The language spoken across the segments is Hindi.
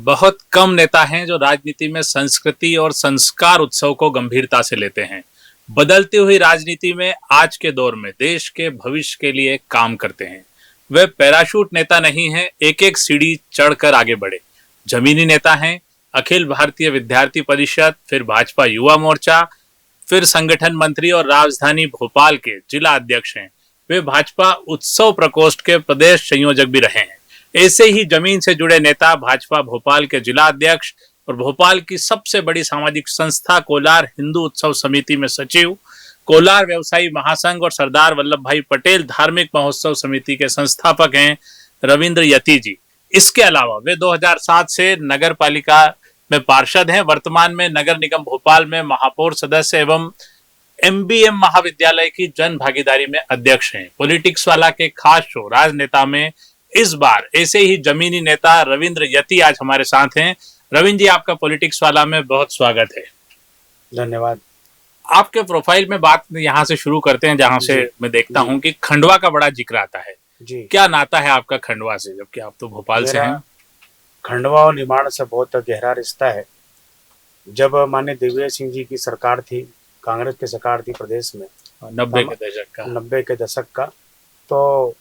बहुत कम नेता हैं जो राजनीति में संस्कृति और संस्कार उत्सव को गंभीरता से लेते हैं। बदलती हुई राजनीति में आज के दौर में देश के भविष्य के लिए काम करते हैं। वे पैराशूट नेता नहीं हैं, एक एक सीढ़ी चढ़कर आगे बढ़े। जमीनी नेता हैं, अखिल भारतीय विद्यार्थी परिषद, फिर भाजपा युवा मोर्चा, फिर संगठन मंत्री और राजधानी भोपाल के जिला अध्यक्ष हैं। वे भाजपा उत्सव प्रकोष्ठ के प्रदेश संयोजक भी रहे हैं। ऐसे ही जमीन से जुड़े नेता भाजपा भोपाल के जिला अध्यक्ष और भोपाल की सबसे बड़ी सामाजिक संस्था कोलार हिंदू उत्सव समिति में सचिव, कोलार व्यवसायी महासंघ और सरदार वल्लभ भाई पटेल धार्मिक महोत्सव समिति के संस्थापक हैं रविंद्र यति जी। इसके अलावा वे 2007 से नगर पालिका में पार्षद हैं। वर्तमान में नगर निगम भोपाल में महापौर सदस्य एवं MBM महाविद्यालय की जन भागीदारी में अध्यक्ष हैं। पॉलिटिक्स वाला के खास शो राजनेता में इस बार ऐसे ही जमीनी नेता रविंद्र यति आज हमारे साथ हैं। रविंद्र जी, आपका पॉलिटिक्स वाला में बहुत स्वागत है। धन्यवाद। आपके प्रोफाइल में बात यहाँ से शुरू करते हैं जहाँ से मैं देखता हूँ कि खंडवा का बड़ा जिक्र आता है जी। क्या नाता है आपका खंडवा से, जबकि आप तो भोपाल से हैं? खंडवा और निमाड़ से बहुत गहरा रिश्ता है। जब माननीय दिग्विजय सिंह जी की सरकार थी, कांग्रेस की सरकार थी प्रदेश में 90 के दशक का, तो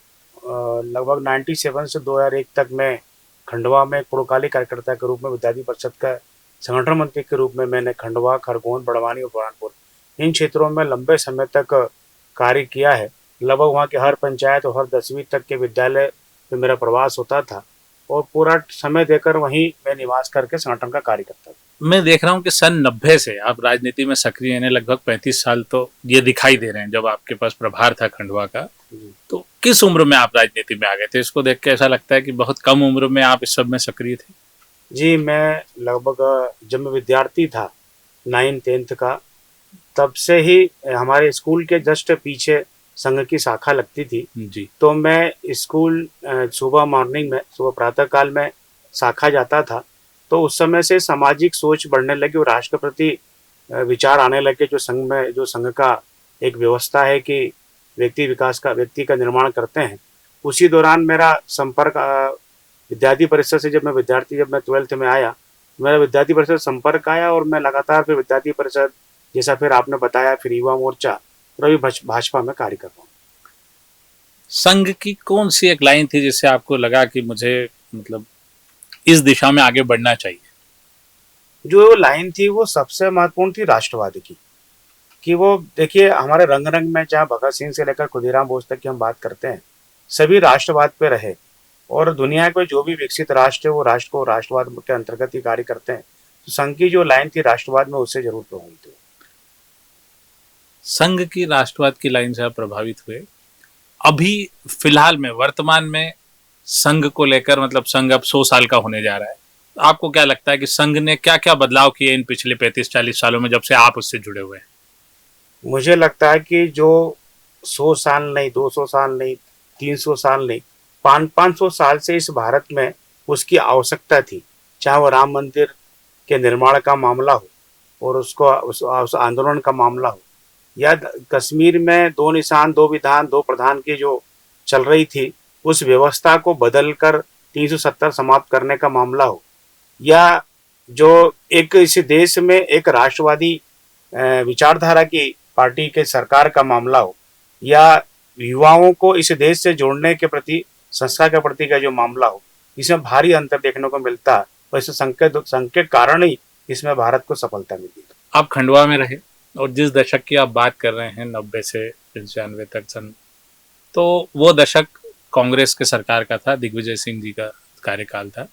लगभग 97 से 2001 तक मैं खंडवा में पुड़काली कार्यकर्ता के रूप में विद्यार्थी परिषद का संगठन मंत्री के रूप में मैंने खंडवा, खरगोन, बड़वानी और बुरहानपुर इन क्षेत्रों में लंबे समय तक कार्य किया है। लगभग वहाँ के हर पंचायत और हर 10वीं तक के विद्यालय में मेरा प्रवास होता था और पूरा समय देकर वहीं मैं निवास करके संगठन का कार्य करता था। मैं देख रहा हूँ कि सन 90 से आप राजनीति में सक्रिय हैं, लगभग 35 साल तो ये दिखाई दे रहे हैं। जब आपके पास प्रभार था खंडवा का, तो किस उम्र में आप राजनीति में आ गए थे? इसको देख के ऐसा लगता है कि बहुत कम उम्र में आप इस सब में सक्रिय थे। जी, मैं लगभग जब मैं विद्यार्थी था 9th-10th का, तब से ही हमारे स्कूल के जस्ट पीछे संघ की शाखा लगती थी जी। तो मैं स्कूल सुबह मॉर्निंग में, सुबह प्रातः काल में शाखा जाता था। तो उस समय से सामाजिक सोच बढ़ने लगी और राष्ट्र के प्रति विचार आने लगे। जो संघ का एक व्यवस्था है कि व्यक्ति का निर्माण करते हैं। उसी दौरान मेरा संपर्क विद्यार्थी परिषद से, जब मैं 12th में आया, मेरा विद्यार्थी परिषद संपर्क आया और मैं लगातार फिर विद्यार्थी परिषद, जैसा फिर आपने बताया, फिर युवा मोर्चा और अभी भाजपा में कार्य कर रहा हूँ। संघ की कौन सी एक लाइन थी जिससे आपको लगा कि मुझे मतलब इस दिशा में आगे बढ़ना चाहिए? जो लाइन थी वो सबसे महत्वपूर्ण थी राष्ट्रवाद की, कि वो देखिए हमारे रंग रंग में, चाहे भगत सिंह से लेकर खुदीराम बोस तक की हम बात करते हैं, सभी राष्ट्रवाद पे रहे और दुनिया के जो भी विकसित राष्ट्र है वो राष्ट्र को राष्ट्रवाद के अंतर्गत ही कार्य करते हैं। तो संघ की जो लाइन थी राष्ट्रवाद में, उससे जरूर प्रभावित हुए। संघ की राष्ट्रवाद की लाइन से आप प्रभावित हुए। अभी फिलहाल में वर्तमान में संघ को लेकर, मतलब संघ अब 100 साल का होने जा रहा है, आपको क्या लगता है कि संघ ने क्या क्या बदलाव किए इन पिछले 35-40 सालों में, जब से आप उससे जुड़े हुए हैं? मुझे लगता है कि जो 100 साल नहीं, 200 साल नहीं, 300 साल नहीं, 500 साल से इस भारत में उसकी आवश्यकता थी। चाहे वो राम मंदिर के निर्माण का मामला हो और उस आंदोलन का मामला हो, या कश्मीर में 2 निशान 2 विधान 2 प्रधान की जो चल रही थी, उस व्यवस्था को बदलकर 370 समाप्त करने का मामला हो, या जो एक इस देश में एक राष्ट्रवादी विचारधारा की पार्टी के सरकार का मामला हो, या युवाओं को इस देश से जोड़ने के प्रति, संस्था के प्रति का जो मामला हो, इसमें भारी अंतर देखने को मिलता है और इस संघ के कारण ही इसमें भारत को सफलता मिली। आप खंडवा में रहे और जिस दशक की आप बात कर रहे हैं 90 से 95 तक तो वो दशक कांग्रेस के सरकार का था, दिग्विजय सिंह जी का कार्यकाल था।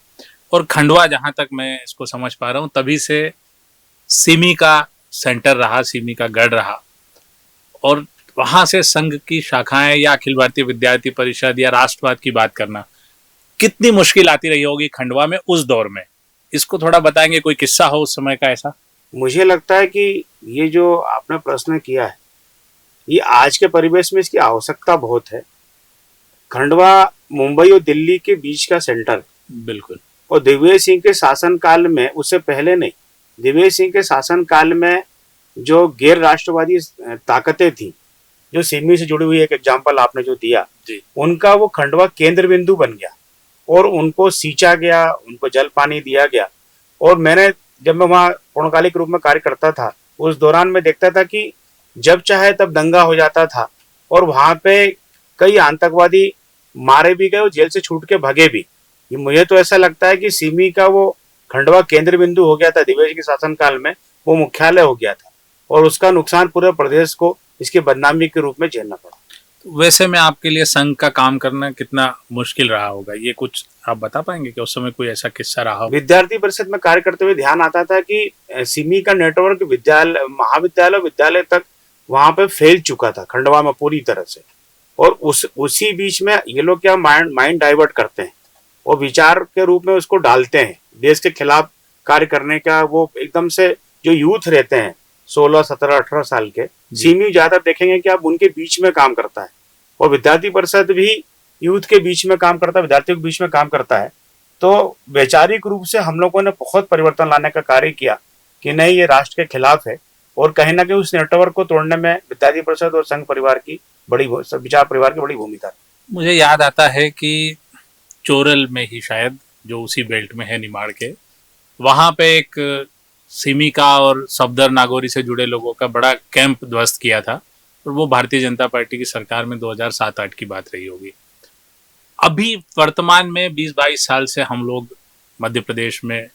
और खंडवा, जहां तक मैं इसको समझ पा रहा हूं, तभी से सिमी का सेंटर रहा, सिमी का गढ़ रहा और वहां से संघ की शाखाएं या अखिल भारतीय विद्यार्थी परिषद या राष्ट्रवाद की बात करना कितनी मुश्किल आती रही होगी खंडवा में उस दौर में? इसको थोड़ा बताएंगे, कोई किस्सा हो उस समय का ऐसा? मुझे लगता है कि ये जो आपने प्रश्न किया है, ये आज के परिवेश में इसकी आवश्यकता बहुत है। खंडवा मुंबई और दिल्ली के बीच का सेंटर, बिल्कुल। और दिग्विजय सिंह के शासनकाल में, उससे पहले नहीं, दिग्विजय सिंह के शासनकाल में जो गैर राष्ट्रवादी ताकतें थी, जो सिमी से जुड़ी हुई, एक एग्जाम्पल आपने जो दिया, जी। उनका वो खंडवा केंद्र बिंदु बन गया और उनको सींचा गया, उनको जल पानी दिया गया। और जब मैं वहाँ पूर्णकालिक रूप में कार्य करता था, उस दौरान मैं देखता था कि जब चाहे तब दंगा हो जाता था और वहाँ पे कई आतंकवादी मारे भी गए और जेल से छूट के भगे भी। ये मुझे तो ऐसा लगता है कि सिमी का वो खंडवा केंद्र बिंदु हो गया था दिवेश के शासनकाल में, वो मुख्यालय हो गया था और उसका नुकसान पूरे प्रदेश को इसकी बदनामी के रूप में झेलना पड़ा। वैसे में आपके लिए संघ का काम करना कितना मुश्किल रहा होगा, ये कुछ आप बता पाएंगे कि उस समय कोई ऐसा किस्सा रहा हो? विद्यार्थी परिषद में कार्य करते हुए ध्यान आता था कि सिमी का नेटवर्क विद्यालय, महाविद्यालय, विद्यालय तक वहां पे फैल चुका था खंडवा में पूरी तरह से। और उसी बीच में ये लोग क्या माइंड डाइवर्ट करते हैं और विचार के रूप में उसको डालते हैं, देश के खिलाफ कार्य करने का। वो एकदम से जो यूथ रहते हैं 16, 17, 18 साल के, सिमी ज्यादा देखेंगे कि आप उनके बीच में काम करता है और विद्यार्थी परिषद भी यूथ के बीच में काम करता है, विद्यार्थियों के बीच में काम करता है। तो वैचारिक रूप से हम लोगों ने बहुत परिवर्तन लाने का कार्य किया कि नहीं, ये राष्ट्र के खिलाफ है। और कहीं ना कहीं उस नेटवर्क को तोड़ने में विद्यार्थी परिषद और संघ परिवार की विचार परिवार की बड़ी भूमिका है। मुझे याद आता है कि चोरल में ही शायद, जो उसी बेल्ट में है निमाड़ के, वहां पे एक सिमी का और सफदर नागौरी से जुड़े लोगों का बड़ा कैंप ध्वस्त किया था और वो भारतीय जनता पार्टी की सरकार में 2007-8 की बात रही होगी। अभी वर्तमान में 20-22 साल से हम लोग मध्य प्रदेश में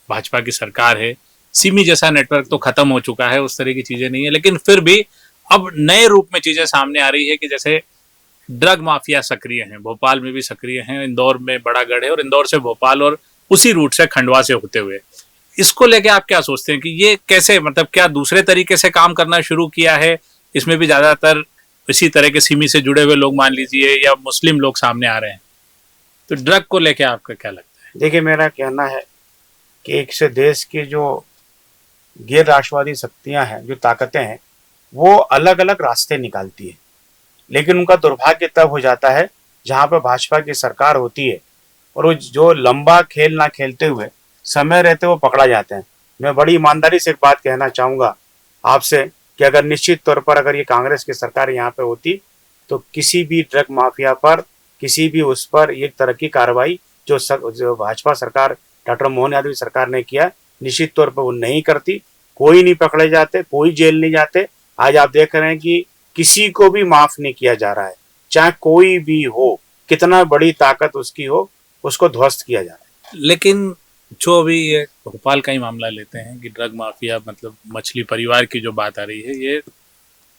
भाजपा की सरकार है, सिमी जैसा नेटवर्क तो खत्म हो चुका है, उस तरह की चीजें नहीं है, लेकिन फिर भी अब नए रूप में चीजें सामने आ रही है कि जैसे ड्रग माफिया सक्रिय हैं, भोपाल में भी सक्रिय हैं, इंदौर में बड़ागढ़ है और इंदौर से भोपाल और उसी रूट से खंडवा से होते हुए। इसको लेके आप क्या सोचते हैं कि ये कैसे, मतलब क्या दूसरे तरीके से काम करना शुरू किया है? इसमें भी ज्यादातर इसी तरह के सिमी से जुड़े हुए लोग मान लीजिए या मुस्लिम लोग सामने आ रहे हैं, तो ड्रग को लेके आपका क्या लगता है? देखिए, मेरा कहना है कि एक से देश की जो गैर राष्ट्रवादी शक्तियां हैं, जो ताकतें हैं, वो अलग अलग रास्ते निकालती है, लेकिन उनका दुर्भाग्य तब हो जाता है जहां पर भाजपा की सरकार होती है और वो जो लंबा खेल ना खेलते हुए समय रहते वो पकड़ा जाते हैं। मैं बड़ी ईमानदारी से एक बात कहना चाहूंगा आपसे कि अगर निश्चित तौर पर अगर ये कांग्रेस की सरकार यहाँ पे होती तो किसी भी ड्रग माफिया पर, किसी भी उस पर एक तरह की कार्रवाई जो भाजपा सरकार, डॉक्टर मोहन यादव की सरकार ने किया, निश्चित तौर पर वो नहीं करती। कोई नहीं पकड़े जाते, कोई जेल नहीं जाते। आज आप देख रहे हैं कि किसी को भी माफ नहीं किया जा रहा है, चाहे कोई भी हो, कितना बड़ी ताकत उसकी हो, उसको ध्वस्त किया जा रहा है। लेकिन जो अभी ये भोपाल का ही मामला लेते हैं कि ड्रग माफिया, मतलब मछली परिवार की जो बात आ रही है, ये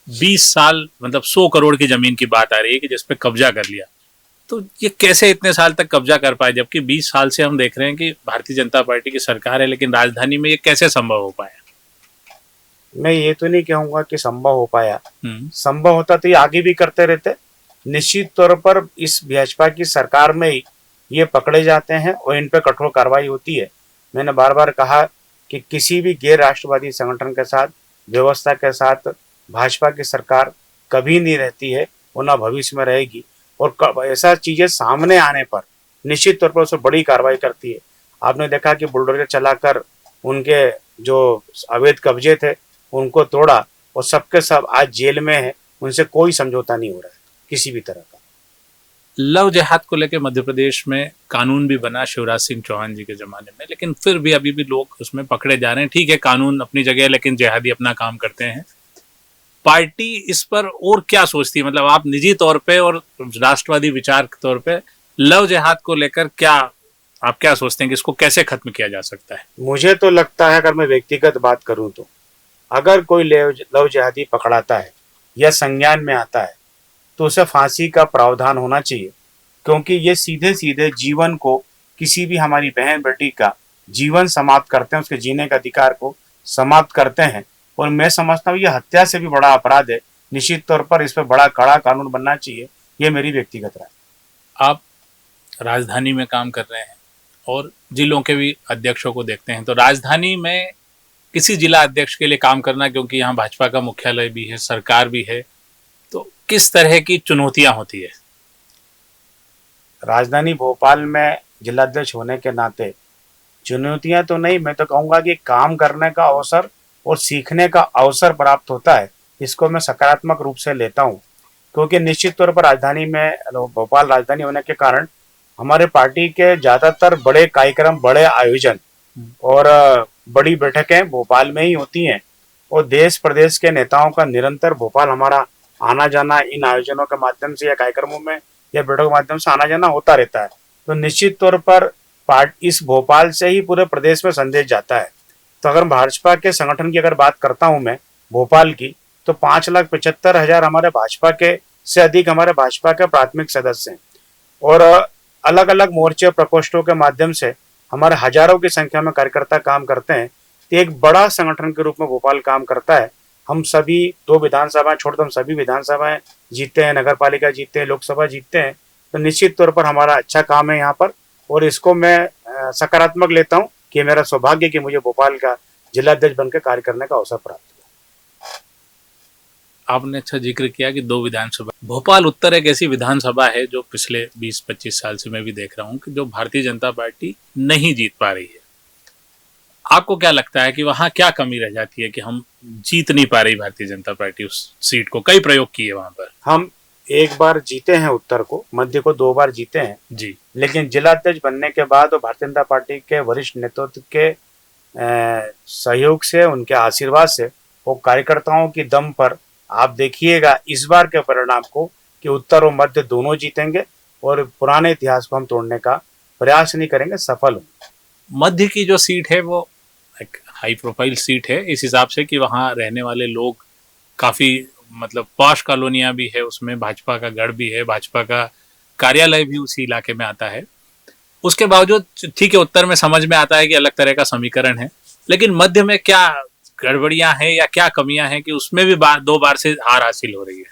20 साल, मतलब 100 करोड़ की जमीन की बात आ रही है कि जिस पे कब्जा कर लिया। तो ये कैसे इतने साल तक कब्जा कर पाए, जबकि 20 साल से हम देख रहे हैं कि भारतीय जनता पार्टी की सरकार है, लेकिन राजधानी में ये कैसे संभव हो पाया? मैं ये तो नहीं कहूंगा कि संभव हो पाया, संभव होता तो ये आगे भी करते रहते। निश्चित तौर पर इस भाजपा की सरकार में ही ये पकड़े जाते हैं और इन पर कठोर कार्रवाई होती है। मैंने बार बार कहा कि किसी भी गैर राष्ट्रवादी संगठन के साथ, व्यवस्था के साथ भाजपा की सरकार कभी नहीं रहती है और ना भविष्य में रहेगी। और ऐसा चीजें सामने आने पर निश्चित तौर पर उसे बड़ी कार्रवाई करती है। आपने देखा कि बुलडोजर चलाकर उनके जो अवैध कब्जे थे उनको तोड़ा और सबके सब आज जेल में है, उनसे कोई समझौता नहीं हो रहा है किसी भी तरह का। लव जिहाद को लेकर मध्य प्रदेश में कानून भी बना शिवराज सिंह चौहान जी के जमाने में, लेकिन फिर भी अभी भी लोग उसमें पकड़े जा रहे हैं। ठीक है, कानून अपनी जगह है, लेकिन जिहादी अपना काम करते हैं। पार्टी इस पर और क्या सोचती है, मतलब आप निजी तौर पे और राष्ट्रवादी विचार के तौर पे लव जिहाद को लेकर आप क्या सोचते हैं कि इसको कैसे खत्म किया जा सकता है? मुझे तो लगता है, अगर मैं व्यक्तिगत बात करूं तो अगर कोई लव जिहादी पकड़ाता है या संज्ञान में आता है तो उसे फांसी का प्रावधान होना चाहिए, क्योंकि ये सीधे सीधे जीवन को, किसी भी हमारी बहन बेटी का जीवन समाप्त करते हैं, उसके जीने का अधिकार को समाप्त करते हैं। और मैं समझता हूँ ये हत्या से भी बड़ा अपराध है। निश्चित तौर पर इस पर बड़ा कड़ा कानून बनना चाहिए, ये मेरी व्यक्तिगत राय। आप राजधानी में काम कर रहे हैं और जिलों के भी अध्यक्षों को देखते हैं, तो राजधानी में किसी जिला अध्यक्ष के लिए काम करना, क्योंकि यहाँ भाजपा का मुख्यालय भी है, सरकार भी है, तो किस तरह की चुनौतियां होती है? राजधानी भोपाल में जिलाध्यक्ष होने के नाते चुनौतियां तो नहीं, मैं तो कहूंगा कि काम करने का अवसर और सीखने का अवसर प्राप्त होता है। इसको मैं सकारात्मक रूप से लेता हूं, क्योंकि निश्चित तौर पर राजधानी में, भोपाल राजधानी होने के कारण हमारे पार्टी के ज्यादातर बड़े कार्यक्रम, बड़े आयोजन और बड़ी बैठकें भोपाल में ही होती हैं और देश प्रदेश के नेताओं का निरंतर भोपाल हमारा आना जाना इन आयोजनों के माध्यम से या कार्यक्रमों में या बैठकों के माध्यम से आना जाना होता रहता है। तो निश्चित तौर पर इस भोपाल से ही पूरे प्रदेश में संदेश जाता है। तो अगर भाजपा के संगठन की अगर बात करता हूं मैं भोपाल की, तो 5,75,000 हमारे भाजपा के से अधिक हमारे भाजपा के प्राथमिक सदस्य हैं और अलग अलग मोर्चे प्रकोष्ठों के माध्यम से हमारे हजारों की संख्या में कार्यकर्ता काम करते हैं। तो एक बड़ा संगठन के रूप में भोपाल काम करता है। हम सभी 2 विधानसभाएं छोड़कर हम सभी विधानसभाएं जीतते हैं, नगर पालिका जीतते हैं, लोकसभा जीतते हैं। तो निश्चित तौर पर हमारा अच्छा काम है यहाँ पर और इसको मैं सकारात्मक लेता हूँ कि मेरा सौभाग्य कि मुझे भोपाल का जिलाध्यक्ष बनकर कार्य करने का अवसर प्राप्त हुआ। आपने अच्छा जिक्र किया कि 2 विधानसभा, भोपाल उत्तर एक ऐसी विधानसभा है जो पिछले 20-25 साल से मैं भी देख रहा हूँ कि जो भारतीय जनता पार्टी नहीं जीत पा रही है। आपको क्या लगता है कि वहां क्या कमी रह जाती है कि हम जीत नहीं पा रही भारतीय जनता पार्टी उस सीट को? कई प्रयोग किए वहां पर। हम एक बार जीते हैं उत्तर को, मध्य को 2 बार जीते हैं जी, लेकिन जिलाध्यक्ष बनने के बाद और भारतीय जनता पार्टी के वरिष्ठ नेतृत्व के सहयोग से, उनके आशीर्वाद से, वो कार्यकर्ताओं की दम पर आप देखिएगा इस बार के परिणाम को कि उत्तर और मध्य दोनों जीतेंगे और पुराने इतिहास को हम तोड़ने का प्रयास नहीं करेंगे, सफल होंगे। मध्य की जो सीट है वो एक हाई प्रोफाइल सीट है इस हिसाब से कि वहां रहने वाले लोग काफी मतलब पॉश कॉलोनियां भी है, उसमें भाजपा का गढ़ भी है, भाजपा का कार्यालय भी उसी इलाके में आता है। उसके बावजूद ठीक है, उत्तर में समझ में आता है कि अलग तरह का समीकरण है, लेकिन मध्य में क्या गड़बड़ियां हैं या क्या कमियां हैं कि उसमें भी 2 बार से हार हासिल हो रही है?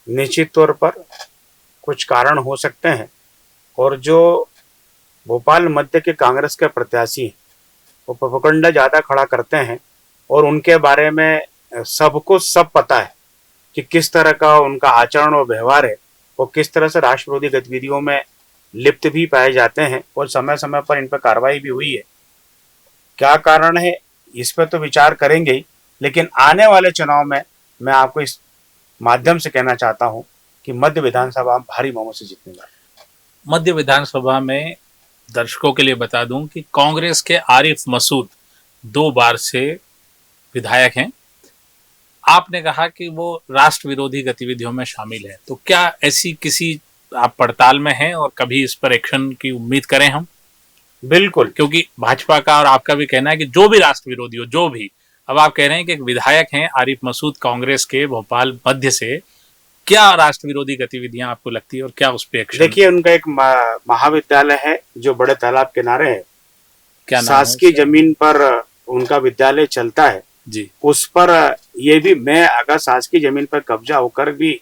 निश्चित तौर पर कुछ कारण हो सकते हैं और जो भोपाल मध्य के कांग्रेस के प्रत्याशी हैं वो प्रोपेगेंडा ज्यादा खड़ा करते हैं और उनके बारे में सबको सब पता है कि किस तरह का उनका आचरण और व्यवहार है और किस तरह से राष्ट्र विरोधी गतिविधियों में लिप्त भी पाए जाते हैं और समय समय पर इन पर कार्रवाई भी हुई है। क्या कारण है इस पर तो विचार करेंगे ही, लेकिन आने वाले चुनाव में मैं आपको इस माध्यम से कहना चाहता हूं कि मध्य विधानसभा हम भारी बहुमत से जीतने वाले हैं। मध्य विधानसभा में दर्शकों के लिए बता दूं कि कांग्रेस के आरिफ मसूद 2 बार से विधायक हैं। आपने कहा कि वो राष्ट्र विरोधी गतिविधियों में शामिल है, तो क्या ऐसी किसी आप पड़ताल में हैं और कभी इस पर एक्शन की उम्मीद करें हम? बिल्कुल, क्योंकि भाजपा का और आपका भी कहना है कि जो भी राष्ट्र विरोधी हो, जो भी, अब आप कह रहे हैं कि एक विधायक हैं आरिफ मसूद कांग्रेस के भोपाल मध्य से, क्या राष्ट्र विरोधी गतिविधियां आपको लगती है और क्या उस पर एक्शन? देखिए उनका एक महाविद्यालय है जो बड़े तालाब किनारे है, क्या नाम है शासकीय उसका? जमीन पर उनका विद्यालय चलता है जी, उस पर ये भी मैं अगर शासकीय जमीन पर कब्जा होकर भी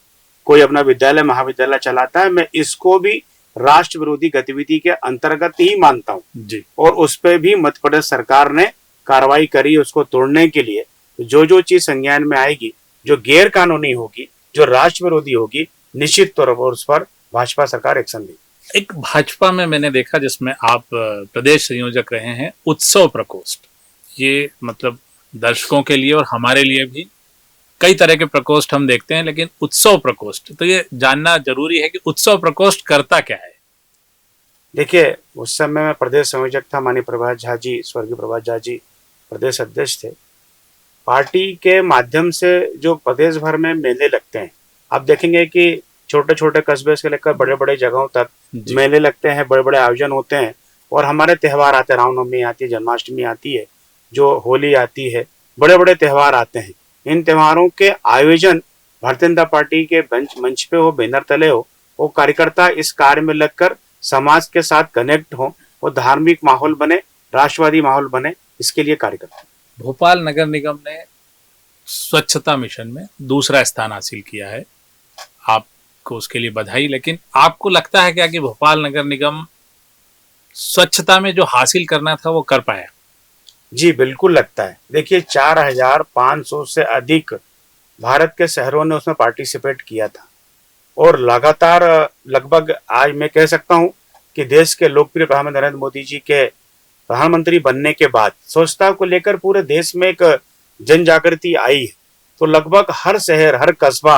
कोई अपना विद्यालय महाविद्यालय चलाता है, मैं इसको भी राष्ट्र विरोधी गतिविधि के अंतर्गत ही मानता हूँ जी, और उस पर भी मध्य प्रदेश सरकार ने कार्रवाई करी उसको तोड़ने के लिए। जो चीज संज्ञान में आएगी, जो गैर कानूनी होगी, जो राष्ट्र विरोधी होगी, निश्चित तौर पर उस पर भाजपा सरकार एक्शन लेगी। एक भाजपा में मैंने देखा जिसमें आप प्रदेश संयोजक रहे हैं, उत्सव प्रकोष्ठ, ये मतलब दर्शकों के लिए और हमारे लिए भी कई तरह के प्रकोष्ठ हम देखते हैं, लेकिन उत्सव प्रकोष्ठ, तो ये जानना जरूरी है कि उत्सव प्रकोष्ठ करता क्या है? देखिए उस समय मैं प्रदेश संयोजक था, माननीय प्रभात झा जी, स्वर्गीय प्रभात झा जी प्रदेश अध्यक्ष थे। पार्टी के माध्यम से जो प्रदेश भर में मेले लगते हैं, आप देखेंगे कि छोटे छोटे कस्बे से लेकर बड़े बड़े जगहों तक मेले लगते हैं, बड़े बड़े आयोजन होते हैं और हमारे त्यौहार आते हैं, रामनवमी आती है, जन्माष्टमी आती है, जो होली आती है, बड़े बड़े त्यौहार आते हैं। इन त्योहारों के आयोजन भारतीय जनता पार्टी के मंच पे हो, बैनर तले हो, वो कार्यकर्ता इस कार्य में लगकर समाज के साथ कनेक्ट हो, वो धार्मिक माहौल बने, राष्ट्रवादी माहौल बने, इसके लिए कार्य करते हैं। भोपाल नगर निगम ने स्वच्छता मिशन में 2रा स्थान हासिल किया है, आपको उसके लिए बधाई। लेकिन आपको लगता है क्या कि भोपाल नगर निगम स्वच्छता में जो हासिल करना था वो कर पाया? जी बिल्कुल लगता है। देखिए 4,500 से अधिक भारत के शहरों ने उसमें पार्टिसिपेट किया था और लगातार लगभग आज मैं कह सकता हूं कि देश के लोकप्रिय प्रधानमंत्री नरेंद्र मोदी जी के प्रधानमंत्री बनने के बाद स्वच्छता को लेकर पूरे देश में एक जन जागृति आई है। तो लगभग हर शहर, हर कस्बा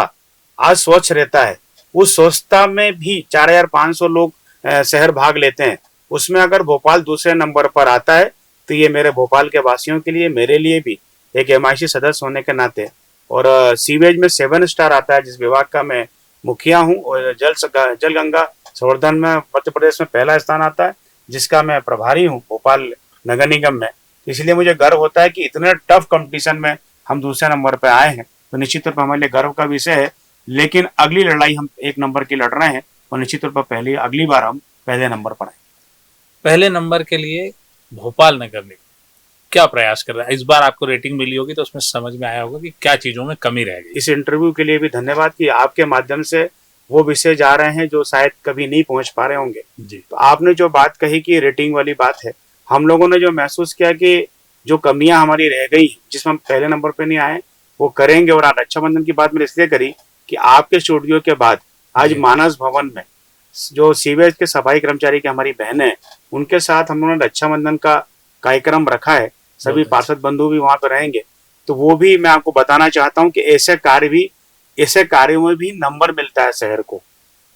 आज स्वच्छ रहता है। उस स्वच्छता में भी 4,500 लोग शहर भाग लेते हैं, उसमें अगर भोपाल दूसरे नंबर पर आता है तो ये मेरे भोपाल के वासियों के लिए, मेरे लिए भी एक एमआईसी सदस्य होने के नाते, और सीवेज में 7 स्टार आता है जिस विभाग का मैं मुखिया हूँ, और जल गंगा संवर्धन में मध्य प्रदेश में पहला स्थान आता है जिसका मैं प्रभारी हूँ भोपाल नगर निगम में। इसलिए मुझे गर्व होता है कि इतने टफ कंपटीशन में हम दूसरे नंबर पर आए हैं, तो निश्चित तौर पर हमारे लिए गर्व का विषय है। लेकिन अगली लड़ाई हम 1 नंबर की लड़ रहे हैं और निश्चित तौर पर अगली बार हम पहले नंबर पर आए। पहले नंबर के लिए भोपाल नगर निगम क्या प्रयास कर रहा है? इस बार आपको रेटिंग मिली होगी तो उसमें समझ में आया होगा कि क्या चीजों में कमी रह गई। इस इंटरव्यू के लिए भी धन्यवाद कि आपके माध्यम से वो विषय जा रहे हैं जो शायद कभी नहीं पहुंच पा रहे होंगे। जी, तो आपने जो बात कही कि रेटिंग वाली बात है, हम लोगों ने जो महसूस किया कि जो कमियां हमारी रह गई जिसमें हम पहले नंबर पे नहीं आए, वो करेंगे। और आज रक्षाबंधन की बात मैंने इसलिए करी कि आपके स्टूडियो के बाद आज जी। मानस भवन में जो सीवेज के सफाई कर्मचारी की हमारी बहनें हैं, उनके साथ हम लोगों ने रक्षाबंधन का कार्यक्रम रखा है। सभी बहुत अच्छा। पार्षद बंधु भी वहां पर रहेंगे, तो वो भी मैं आपको बताना चाहता हूँ कि ऐसे कार्यों में भी नंबर मिलता है शहर को।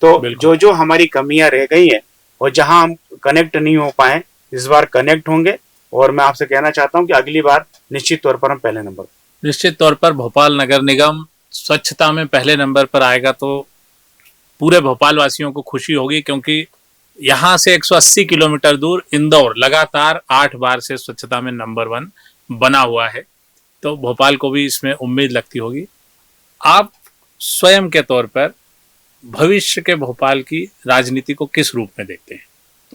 तो बिल्कुल। जो जो हमारी कमियां रह गई हैं और जहां हम कनेक्ट नहीं हो पाए, इस बार कनेक्ट होंगे। और मैं आपसे कहना चाहता हूं कि अगली बार निश्चित तौर पर हम पहले नंबर। निश्चित तौर पर भोपाल नगर निगम स्वच्छता में पहले नंबर पर आएगा तो पूरे भोपाल वासियों को खुशी होगी, क्योंकि यहाँ से 180 किलोमीटर दूर इंदौर लगातार 8 बार से स्वच्छता में नंबर 1 बना हुआ है। तो भोपाल को भी इसमें उम्मीद लगती होगी। आप स्वयं के तौर पर भविष्य के भोपाल की राजनीति को किस रूप में देखते हैं?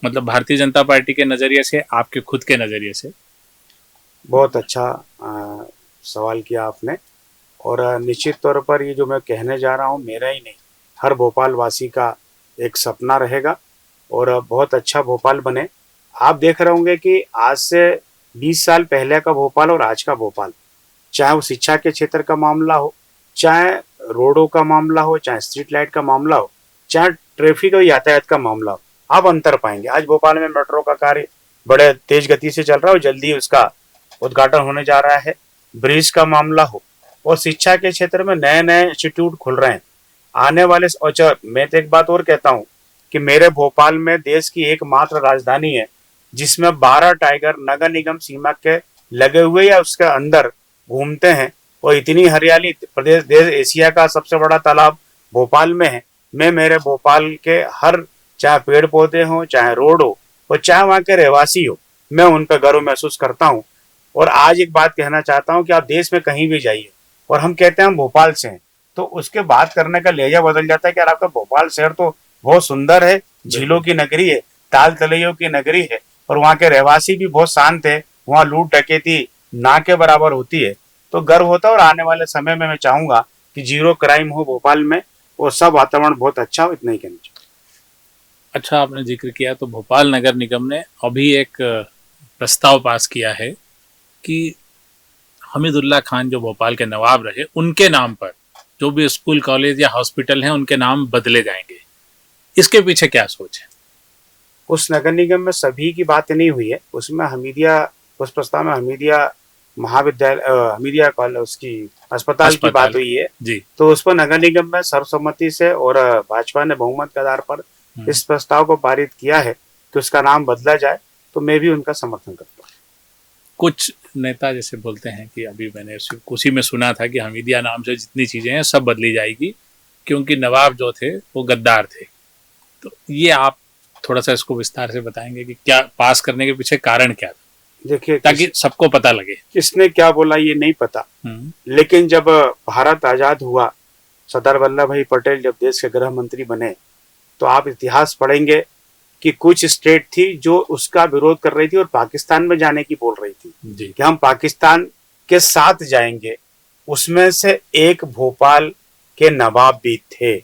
मतलब भारतीय जनता पार्टी के नजरिए से, आपके खुद के नजरिए से। बहुत अच्छा सवाल किया आपने। और निश्चित तौर पर ये जो मैं कहने जा रहा हूँ मेरा ही नहीं, हर भोपाल वासी का एक सपना रहेगा और बहुत अच्छा भोपाल बने। आप देख रहे होंगे कि आज से 20 साल पहले का भोपाल और आज का भोपाल, चाहे वो शिक्षा के क्षेत्र का मामला हो, चाहे रोडों का मामला हो, चाहे स्ट्रीट लाइट का मामला हो, चाहे ट्रैफिक और यातायात का मामला हो, आप अंतर पाएंगे। आज भोपाल में मेट्रो का कार्य बड़े तेज गति से चल रहा है और जल्दी उसका उद्घाटन होने जा रहा है। ब्रिज का मामला हो, और शिक्षा के क्षेत्र में नए नए इंस्टीट्यूट खुल रहे हैं आने वाले। और मैं तो एक बात और कहता हूँ कि मेरे भोपाल में देश की एकमात्र राजधानी है जिसमें 12 टाइगर नगर निगम सीमा के लगे हुए या उसके अंदर घूमते हैं, और इतनी हरियाली प्रदेश देश एशिया का सबसे बड़ा तालाब भोपाल में है। मैं मेरे भोपाल के हर, चाहे पेड़ पौधे हो, चाहे रोड हो, और चाहे वहाँ के रहवासी हो, मैं उन पर गर्व महसूस करता हूँ। और आज एक बात कहना चाहता हूँ कि आप देश में कहीं भी जाइए और हम कहते हैं हम भोपाल से हैं, तो उसके बात करने का लहजा बदल जाता है कि यार आपका भोपाल शहर तो बहुत सुंदर है, झीलों की नगरी है, ताल तलैयों की नगरी है, और वहाँ के रहवासी भी बहुत शांत है, वहाँ लूट डकैती ना के बराबर होती है। तो गर्व होता है। और आने वाले समय में मैं चाहूंगा कि जीरो क्राइम हो भोपाल में और सब वातावरण बहुत अच्छा हो। इतना ही कहना चाहिए। अच्छा, आपने जिक्र किया तो भोपाल नगर निगम ने अभी एक प्रस्ताव पास किया है कि हमीदुल्ला खान जो भोपाल के नवाब रहे, उनके नाम पर जो भी स्कूल, कॉलेज या हॉस्पिटल हैं उनके नाम बदले जाएंगे। इसके पीछे क्या सोच है? उस नगर निगम में सभी की बात नहीं हुई है, उसमें हमीदिया, उस प्रस्ताव में हमीदिया महाविद्यालय, हमीदिया कॉलेज, उसकी अस्पताल की बात हुई है जी। तो उस पर नगर निगम में सर्वसम्मति से और भाजपा ने बहुमत के आधार पर इस प्रस्ताव को पारित किया है कि उसका नाम बदला जाए, तो मैं भी उनका समर्थन करता हूँ। कुछ नेता जैसे बोलते हैं कि अभी मैंने उसी में सुना था कि हमीदिया नाम से जितनी चीजें हैं सब बदली जाएगी क्योंकि नवाब जो थे वो गद्दार थे। तो ये आप थोड़ा सा इसको विस्तार से बताएंगे कि क्या पास करने के पीछे कारण क्या था? देखिए, ताकि सबको पता लगे। किसने क्या बोला ये नहीं पता, लेकिन जब भारत आजाद हुआ, सरदार वल्लभ भाई पटेल जब देश के गृह मंत्री बने, तो आप इतिहास पढ़ेंगे कि कुछ स्टेट थी जो उसका विरोध कर रही थी और पाकिस्तान में जाने की बोल रही थी जी। कि हम पाकिस्तान के साथ जाएंगे। उसमें से एक भोपाल के नवाब भी थे।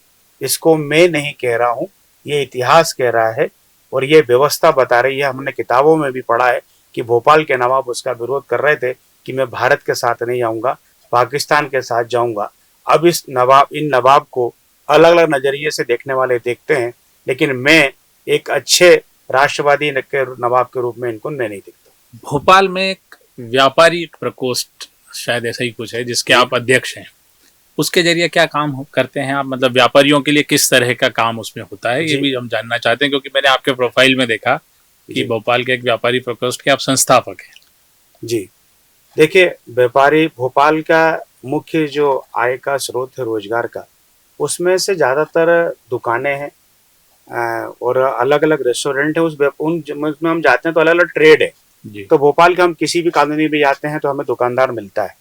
इसको मैं नहीं कह रहा हूँ, ये इतिहास कह रहा है और ये व्यवस्था बता रही है। हमने किताबों में भी पढ़ा है कि भोपाल के नवाब उसका विरोध कर रहे थे कि मैं भारत के साथ नहीं आऊंगा, पाकिस्तान के साथ जाऊंगा। अब इन नवाब को अलग अलग नजरिए से देखने वाले देखते हैं, लेकिन मैं एक अच्छे राष्ट्रवादी नवाब के रूप में इनको मैं नहीं देखता। भोपाल में एक व्यापारी प्रकोष्ठ, शायद ऐसा ही कुछ है, जिसके आप अध्यक्ष हैं। उसके जरिए क्या काम करते हैं आप, मतलब व्यापारियों के लिए किस तरह का काम उसमें होता है, ये जी। भी हम जानना चाहते हैं, क्योंकि मैंने आपके प्रोफाइल में देखा कि जी। भोपाल के एक व्यापारी प्रकोष्ठ के आप संस्थापक हैं। जी, देखिए, व्यापारी भोपाल का मुख्य जो आय का स्रोत है रोजगार का, उसमें से ज़्यादातर दुकानें हैं और अलग-अलग रेस्टोरेंट है। उसमें हम जाते हैं तो अलग-अलग ट्रेड है। जी तो भोपाल के हम किसी भी कॉलोनी में जाते हैं तो हमें दुकानदार मिलता है।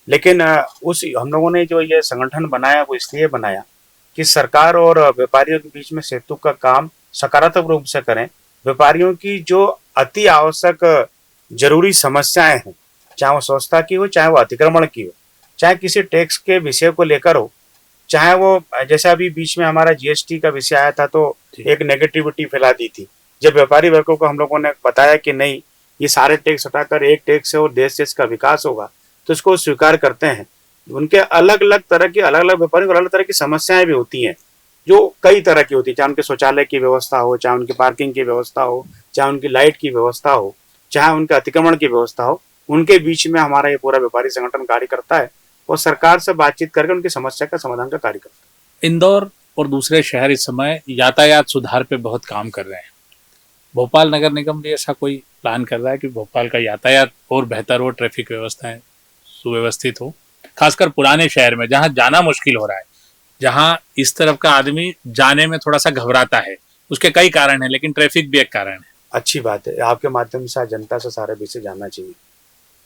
लेकिन उस हम लोगों ने जो ये संगठन बनाया वो इसलिए बनाया कि सरकार और व्यापारियों के बीच में सेतु का काम सकारात्मक रूप से करें। व्यापारियों की जो अति आवश्यक जरूरी समस्याएं हैं, चाहे वो स्वच्छता की हो, चाहे वो अतिक्रमण की हो, चाहे किसी टैक्स के विषय को लेकर हो, चाहे वो जैसे अभी बीच में हमारा जीएसटी का विषय आया था तो एक नेगेटिविटी फैला दी थी। जब व्यापारी वर्गों को हम लोगों ने बताया कि नहीं, ये सारे टैक्स हटाकर एक टैक्स है और देश का विकास होगा, तो इसको स्वीकार करते हैं। उनके अलग अलग तरह की अलग अलग तरह की समस्याएं भी होती हैं, जो कई तरह की होती है, चाहे उनके शौचालय की व्यवस्था हो, चाहे उनकी पार्किंग की व्यवस्था हो, चाहे उनकी लाइट की व्यवस्था हो, चाहे उनके अतिक्रमण की व्यवस्था हो। उनके बीच में हमारा ये पूरा व्यापारी संगठन कार्य करता है और सरकार से बातचीत करके उनकी समस्या का समाधान का कार्य करता है। इंदौर और दूसरे शहर इस समय यातायात सुधार पे बहुत काम कर रहे हैं। भोपाल नगर निगम भी ऐसा कोई प्लान कर रहा है कि भोपाल का यातायात और बेहतर हो, ट्रैफिक व्यवस्थाएं सुव्यवस्थित हो, खासकर पुराने शहर में जहां जाना मुश्किल हो रहा है, जहां इस तरफ का आदमी जाने में थोड़ा सा घबराता है। उसके कई कारण हैं, लेकिन ट्रैफिक भी एक कारण है। अच्छी बात है, आपके माध्यम से आज जनता से सारे विषय जानना चाहिए।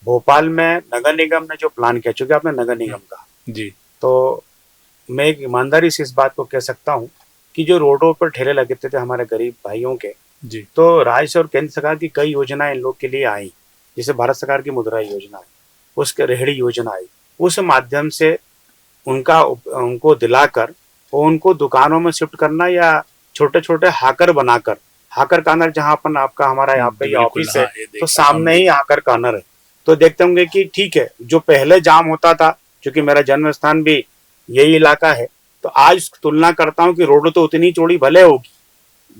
भोपाल में नगर निगम ने जो प्लान किया, चूंकि आपने नगर निगम कहा, जी तो मैं एक ईमानदारी से इस बात को कह सकता हूँ कि जो रोडों पर ठेले लगते थे हमारे गरीब भाइयों के, जी तो राज्य और केंद्र सरकार की कई योजनाएं इन लोग के लिए आई। जैसे भारत सरकार की मुद्रा योजना आई, उसके रेहड़ी योजना आई, उस माध्यम से उनको दिलाकर और उनको दुकानों में शिफ्ट करना या छोटे छोटे हाकर बनाकर, हाकर कॉर्नर जहाँ अपन आपका हमारा यहाँ पे ऑफिस है, तो सामने ही हाकर कॉर्नर है। तो देखते होंगे कि ठीक है, जो पहले जाम होता था, क्योंकि मेरा जन्म स्थान भी यही इलाका है, तो आज तुलना करता हूँ कि रोड तो उतनी चौड़ी भले होगी,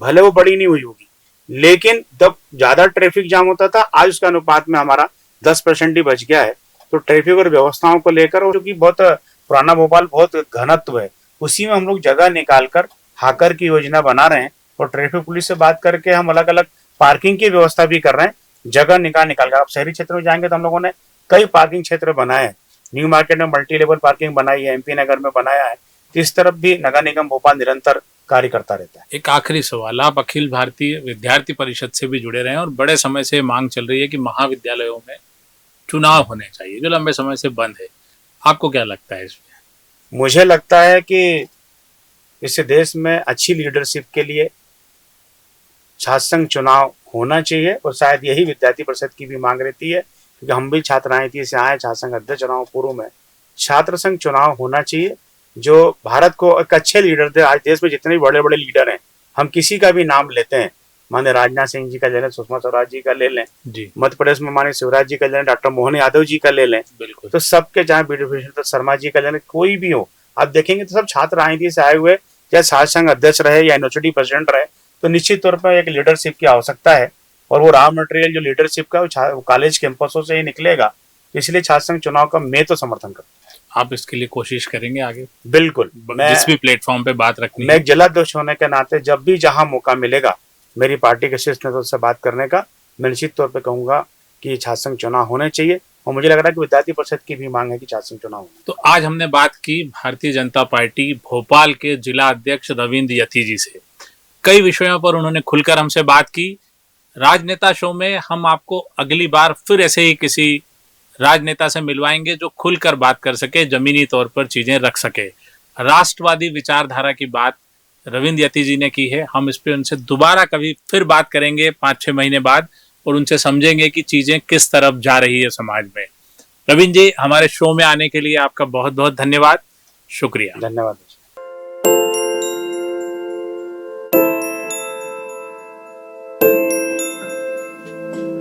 भले वो बड़ी नहीं हुई होगी, लेकिन जब ज्यादा ट्रैफिक जाम होता था, आज उसका अनुपात में हमारा 10% ही बच गया है। तो ट्रैफिक और व्यवस्थाओं को लेकर, और क्योंकि बहुत पुराना भोपाल बहुत घनत्व है, उसी में हम लोग जगह निकालकर हाकर की योजना बना रहे हैं और ट्रैफिक पुलिस से बात करके हम अलग अलग पार्किंग की व्यवस्था भी कर रहे हैं, जगह निकाल कर। आप शहरी क्षेत्र में जाएंगे तो हम लोगों ने कई पार्किंग क्षेत्र बनाए हैं। न्यू मार्केट में मल्टी लेवल पार्किंग बनाई है, एमपी नगर में बनाया है। तो इस तरफ भी नगर निगम भोपाल निरंतर कार्य करता रहता है। एक आखिरी सवाल, आप अखिल भारतीय विद्यार्थी परिषद से भी जुड़े रहे हैं और बड़े समय से मांग चल रही है कि महाविद्यालयों में चुनाव होने चाहिए, जो लंबे समय से बंद है। आपको क्या लगता है इसमें? मुझे लगता है कि इस देश में अच्छी लीडरशिप के लिए छात्र संघ चुनाव होना चाहिए, और शायद यही विद्यार्थी परिषद की भी मांग रहती है, क्योंकि हम भी छात्र राजनीति से आए, छात्र संघ अध्यक्ष चुनाव पूर्व में। छात्र संघ चुनाव होना चाहिए जो भारत को एक अच्छे लीडर दे। आज देश में जितने भी बड़े बड़े लीडर हैं, हम किसी का भी नाम लेते हैं, माने राजनाथ सिंह जी का ले लें, सुषमा स्वराज जी का ले लें, मध्य प्रदेश में माने शिवराज जी का ले लें, डॉक्टर मोहन यादव जी का ले लें, बिल्कुल, तो सबके, चाहे विभूषण शर्मा जी का ले लें, कोई भी हो, आप देखेंगे तो सब छात्र राजनीति से आए हुए, चाहे छात्र संघ अध्यक्ष रहे या यूनिवर्सिटी प्रेसिडेंट रहे, तो निश्चित तौर पर एक लीडरशिप की आवश्यकता है। और वो रॉ मटेरियल जो लीडरशिप का वो कॉलेज कैंपसों से ही निकलेगा। इसलिए छात्र संघ चुनाव का मैं तो समर्थन करता हूँ। आप इसके लिए कोशिश करेंगे आगे? बिल्कुल, जिस भी प्लेटफॉर्म पे बात रखनी मैं एक जिलाध्यक्ष होने के नाते जब भी जहां मौका मिलेगा मेरी पार्टी के शीर्ष नेतृत्व से बात करने का, मैं निश्चित तौर पर कहूंगा कि छात्र संघ चुनाव होने चाहिए। और मुझे लग रहा है कि विद्यार्थी परिषद की भी मांग है कि छात्र संघ चुनाव हो। तो आज हमने बात की भारतीय जनता पार्टी भोपाल के जिला अध्यक्ष रविंद्र यति जी से। कई विषयों पर उन्होंने खुलकर हमसे बात की। राजनेता शो में हम आपको अगली बार फिर ऐसे ही किसी राजनेता से मिलवाएंगे जो खुलकर बात कर सके, जमीनी तौर पर चीजें रख सके। राष्ट्रवादी विचारधारा की बात रविंद्र यति जी ने की है। हम इस पे उनसे दोबारा कभी फिर बात करेंगे 5-6 महीने बाद, और उनसे समझेंगे कि चीजें किस तरफ जा रही है समाज में। रविंद्र जी, हमारे शो में आने के लिए आपका बहुत बहुत धन्यवाद, शुक्रिया। धन्यवाद।